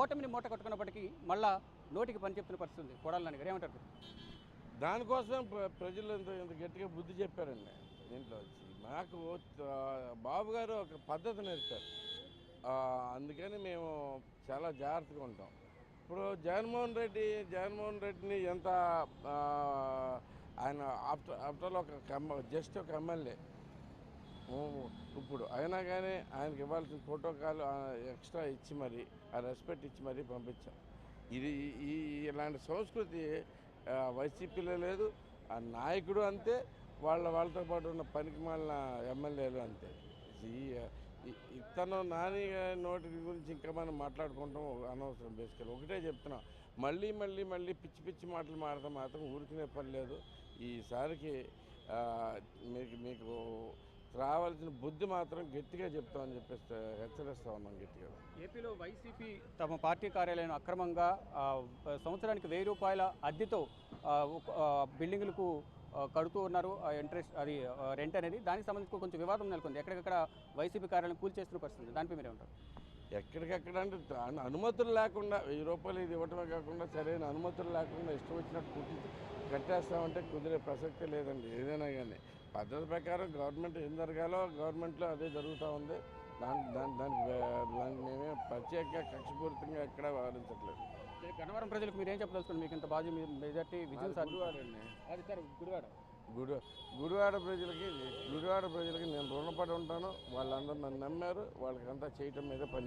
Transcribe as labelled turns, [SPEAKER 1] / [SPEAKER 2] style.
[SPEAKER 1] ఓటమిని మూట కట్టుకున్నప్పటికీ మళ్ళా నోటికి పని చెప్తున్న పరిస్థితి ఉంది. కొడాలి నాని గారు ఏమంటారు?
[SPEAKER 2] దానికోసం ప్రజలు ఇంత గట్టిగా బుద్ధి చెప్పారండి. దీంట్లో వచ్చి మాకు బాబు గారు ఒక పద్ధతి నేర్పారు. అందుకని మేము చాలా జాగ్రత్తగా ఉంటాం. ఇప్పుడు జగన్మోహన్ రెడ్డిని ఎంత ఆయన ఆఫ్టర్ ఒక జస్ట్ ఒక ఎమ్మెల్యే ఇప్పుడు అయినా కానీ ఆయనకి ఇవ్వాల్సిన ప్రోటోకాల్ ఎక్స్ట్రా ఇచ్చి మరి ఆ రెస్పెక్ట్ ఇచ్చి మరీ పంపించాం. ఇది ఇలాంటి సంస్కృతి వైసీపీలో లేదు. ఆ నాయకుడు అంతే, వాళ్ళతో పాటు ఉన్న పనికి మాలిన ఎమ్మెల్యేలు అంతే. ఇతను నాని నోటి గురించి ఇంకా మనం మాట్లాడుకుంటాం అనవసరం. బేసికల్ ఒకటే చెప్తున్నాం, మళ్ళీ పిచ్చి మాటలు మాత్రం ఊరికినే పని లేదు. ఈసారికి మీకు రావాల్సిన బుద్ధి మాత్రం గట్టిగా చెప్తామని చెప్పేసి హెచ్చరిస్తా ఉన్నాం గట్టిగా.
[SPEAKER 1] ఏపీలో వైసీపీ తమ పార్టీ కార్యాలయం అక్రమంగా సంవత్సరానికి 1000 రూపాయల అద్దెతో బిల్డింగులకు కడుతూ ఉన్నారు. ఇంట్రెస్ట్ అది రెంట్ అనేది, దానికి సంబంధించి కొంచెం వివాదం నెలకొంది. ఎక్కడికక్కడ వైసీపీ కార్యాలయం కూల్చేస్తున్న పరిస్థితి, దానిపై మీరే ఉంటారు?
[SPEAKER 2] ఎక్కడికెక్కడ అంటే అనుమతులు లేకుండా 1000 రూపాయలు ఇది ఇవ్వటమే కాకుండా సరైన అనుమతులు లేకుండా ఇష్టం వచ్చినట్టు కట్టేస్తామంటే కుదిరే ప్రసక్తే లేదండి. ఏదైనా కానీ పద్ధతి ప్రకారం గవర్నమెంట్ ఏం జరగాలో గవర్నమెంట్లో అదే జరుగుతూ ఉంది. దానికి మేమే ప్రత్యేకంగా కక్షపూరితంగా ఎక్కడా వ్యవహరించట్లేదు.
[SPEAKER 1] గన్నవరం ప్రజలకు మీరు ఏం చెప్పదలుచుకోండి? మీకు ఇంత బాజీ మెజార్టీ విజయం
[SPEAKER 2] గుడివాడండి.
[SPEAKER 1] అది సార్ గుడివాడ
[SPEAKER 2] గుడివాడ ప్రజలకి నేను రుణపడి ఉంటాను. వాళ్ళందరూ నన్ను నమ్మారు. వాళ్ళకంతా చేయటం మీద పని